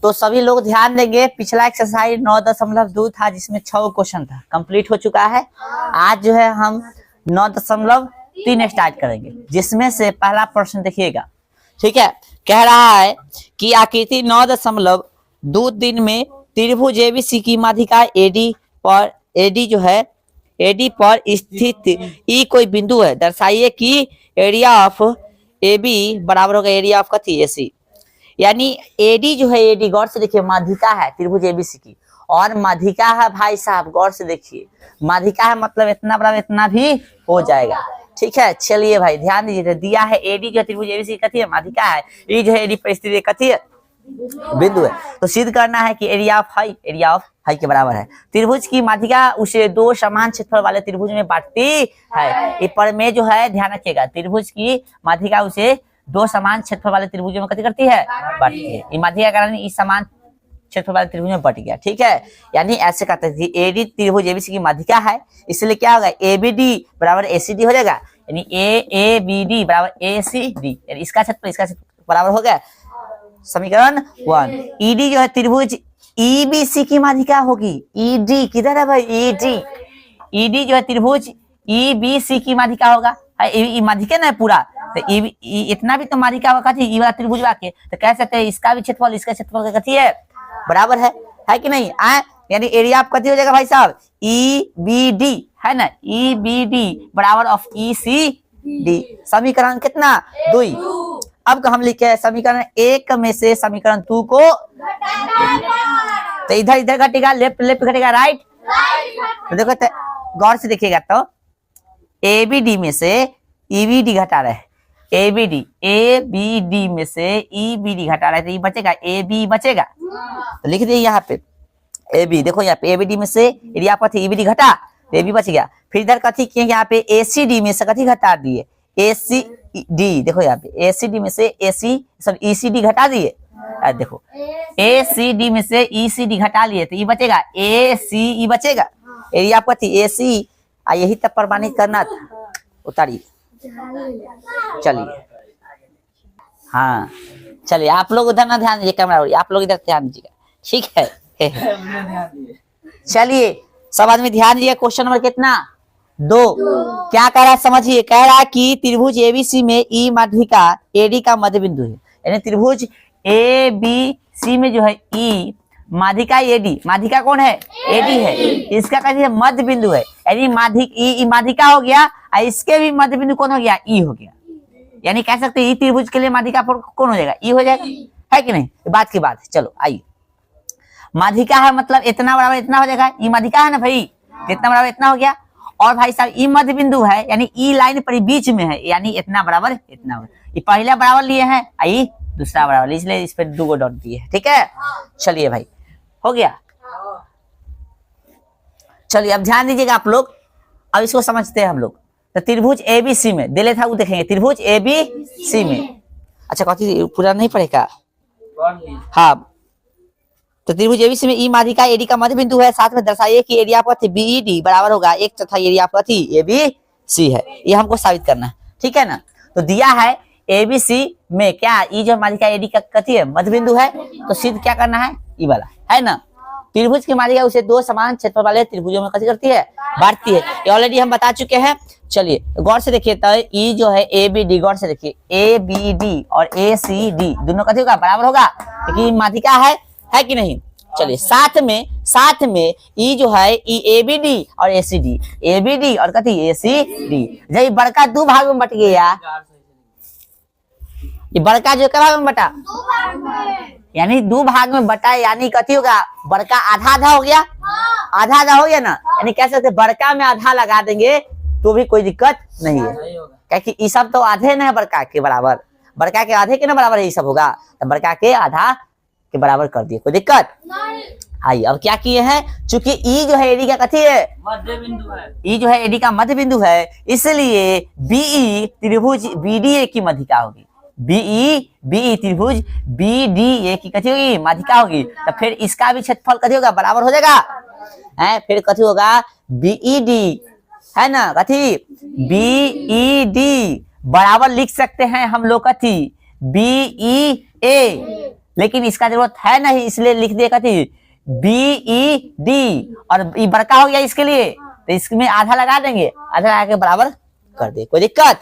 तो सभी लोग ध्यान देंगे, पिछला एक्सरसाइज 9.2 था जिसमें 6 क्वेश्चन था, कंप्लीट हो चुका है। आज जो है हम 9.3 स्टार्ट करेंगे, जिसमें से पहला प्रश्न देखिएगा। ठीक है, कह रहा है कि आकृति 9.2 में त्रिभुज एबीसी की माध्यिका एडी जो है एडी पर स्थित ई कोई बिंदु है, दर्शाइए कि एरिया ऑफ एबी बराबर होगा एरिया ऑफ कथी एसी। यानी एडी जो है, एडी गौर से देखिए माध्यिका है त्रिभुज एबीसी की, और माध्यिका है भाई साहब गौर से देखिए, माध्यिका है मतलब इतना बराबर इतना भी हो जाएगा। ठीक है, चलिए भाई ध्यान दीजिए, दिया है एडी जो त्रिभुज एबीसी कथी है माध्यिका है, ई जो है एडी पर स्थित कथी है बिंदु है। तो सिद्ध करना है कि एरिया ऑफ हाई के बराबर है। त्रिभुज की माध्यिका उसे दो समान क्षेत्रफल वाले त्रिभुज में बांटती है। ये पर में जो है ध्यान रखिएगा, त्रिभुज की माध्यिका उसे दो समान क्षेत्रफल वाले त्रिभुजों में कथी करती है बांटती है। ये माध्यिका के कारण इस समान क्षेत्रफल वाले त्रिभुज में बट गया। ठीक है, यानी ऐसे कहते हैं एडी त्रिभुज एबीसी की माध्यिका है, इसलिए क्या होगा एबीडी बराबर एसीडी हो जाएगा, यानी एबीडी बराबर एसीडी, यानी इसका क्षेत्रफल बराबर हो गया। समीकरण 1। ईडी जो है त्रिभुज ईबीसी की माध्यिका होगी। ईडी किधर है भाई, ईडी जो है त्रिभुज ईबीसी की माध्यिका होगा, माध्यिका ना है पूरा, तो इतना भी तो माध्यिका होगा कथी ई वाला त्रिभुज वाके, तो कह सकते हैं इसका भी क्षेत्रफल इसका क्षेत्रफल का कथी है बराबर है कि नहीं। यानी एरिया आप कथी हो जाएगा भाई साहब ईबीडी है ना, ईबीडी बराबर ऑफ ईसीडी। समीकरण कितना 2। अब हम लिखे हैं समीकरण 1 में से समीकरण 2 को, तो इधर घटेगा, लेफ्ट घटेगा राइट। तो देखो गौर से देखिएगा, तो एबीडी में से ईबीडी घटा रहे हैं, एबीडी में से ईबीडी घटा रहे हैं, तो ये बचेगा एबी बचेगा, तो लिख दिए यहाँ पे एबी। देखो यहाँ पे एबीडी में से एरिया पर ईबीडी घटा तो एबी बच गया। फिर इधर कथी किए यहाँ पे एसीडी में से कथी घटा दिए एसीडी, देखो यहाँ पे एसीडी में से ईसीडी घटा दिए। देखो एसीडी में से ईसीडी घटा लिए तो ये बचेगा एसी बचेगा, एरिया आपका थी एसी। यही तक प्रमाणित करना था, उतारिए। चलिए हाँ चलिए, आप लोग उधर ना ध्यान दीजिए, कैमरा आप लोग इधर ध्यान दीजिएगा। ठीक है चलिए सब आदमी ध्यान दीजिए। क्वेश्चन नंबर कितना 2। क्या कह रहा है समझिए, कह रहा है कि त्रिभुज एबीसी में ई माध्यिका एडी का मध्य बिंदु है, यानी त्रिभुज एबीसी में जो है ई माध्यिका एडी, माध्यिका कौन है एडी है, इसका कहते हैं मध्य बिंदु है, यानी माध्यिका हो गया, इसके भी मध्य बिंदु कौन हो गया ई हो गया। यानी कह सकते हैं ई त्रिभुज के लिए माध्यिका कौन हो जाएगा ई हो जाएगा, है कि नहीं। बात की बात, चलो आइए। माध्यिका है मतलब इतना बराबर इतना हो जाएगा, ई माध्यिका है ना भाई, इतना बराबर इतना हो गया। और भाई साहब ई मध्य बिंदु है, यानी ई लाइन पर बीच में है, यानी इतना बराबर इतना हो। ये पहला बराबर लिए हैं, आई दूसरा बराबर, इसलिए इस पर 2 डॉट दिए है। ठीक है, चलिए भाई हो गया। चलिए अब ध्यान दीजिएगा आप लोग, अब इसको समझते हैं हम लोग। तो त्रिभुज एबीसी में दिले था वो देखेंगे, त्रिभुज एबीसी में, अच्छा कथी पूरा नहीं पढ़ेगा हाँ। तो त्रिभुज एबीसी में ई माध्यिका एडी का मध्य बिंदु है, साथ में दर्शाइए कि एरिया आपका बीडी बराबर होगा 1/4 एरिया आपका थी एबीसी है, ये हमको साबित करना है। ठीक है ना, तो दिया है एबीसी में क्या ई जो माध्यिका एडी का कथी है मध्य बिंदु है, तो सिद्ध क्या करना है ई वाला है ना। त्रिभुज की माध्यिका उसे दो समान क्षेत्रफल वाले त्रिभुजों में कथी करती है बांटती है, ये ऑलरेडी हम बता चुके हैं। चलिए गौर से देखिए, तो ई जो है एबीडी, गौर से देखिए एबीडी और एसीडी दोनों कथी होगा बराबर होगा, क्योंकि माध्यिका है कि नहीं। चलिए साथ में ई जो है ई एबीडी और एसीडी, एबीडी और कथी एसीडी, जब बड़का 2 भाग में बट गया, ये बड़का जो क्या भाग में बटा यानी 2 भाग में बटा, यानी कथी होगा बड़का आधा हो गया, आधा हो गया ना, यानी कह सकते बड़का में आधा लगा देंगे तो भी कोई दिक्कत नहीं है, क्योंकि ये सब तो आधे न है बड़का के बराबर, बड़का के आधे के ना बराबर ये सब होगा, तो बड़का के आधा के बराबर कर दिए, कोई दिक्कत आइए। अब क्या किए हैं, चूंकि ई जो है एडी का कथी है मध्य बिंदु है, ई जो है एडी का मध्य बिंदु है, इसलिए बीई त्रिभुज बीडीए की माध्यिका होगी, बीई त्रिभुज बीडीए की कथी होगी माध्यिका होगी। तो फिर इसका भी क्षेत्रफल कथी होगा बराबर हो जाएगा, फिर कथी होगा बीईडी है ना, कथी बीईडी बराबर लिख सकते हैं हम लोग कथी बीईए लेकिन इसका जरूरत है नहीं, इसलिए लिख दिया थी BED, और ये बड़का हो गया इसके लिए, तो इसमें आधा लगा देंगे, आधा लगा के बराबर कर दे। कोई दिक्कत?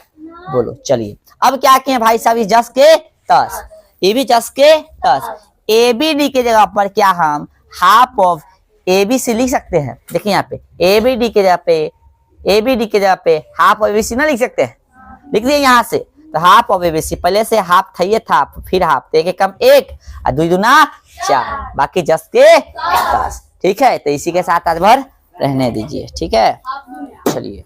बोलो। चलिए अब क्या किए भाई साहब, जस के तस, ये भी जस के तस। ABD के जगह पर क्या हम हाफ ऑफ ABC लिख सकते हैं? देखिए यहाँ पे ABD के जगह पे हाफ ऑफ ABC ना लिख सकते हैं? लिख दिए यहाँ से, तो हाफ ऑफ ABC, पहले से हाफ था, ये था, फिर हाफ, तो एक कम 1 और 2 दूना 4, बाकी जस के तस। ठीक है, तो इसी के साथ आज भर रहने दीजिए। ठीक है, चलिए।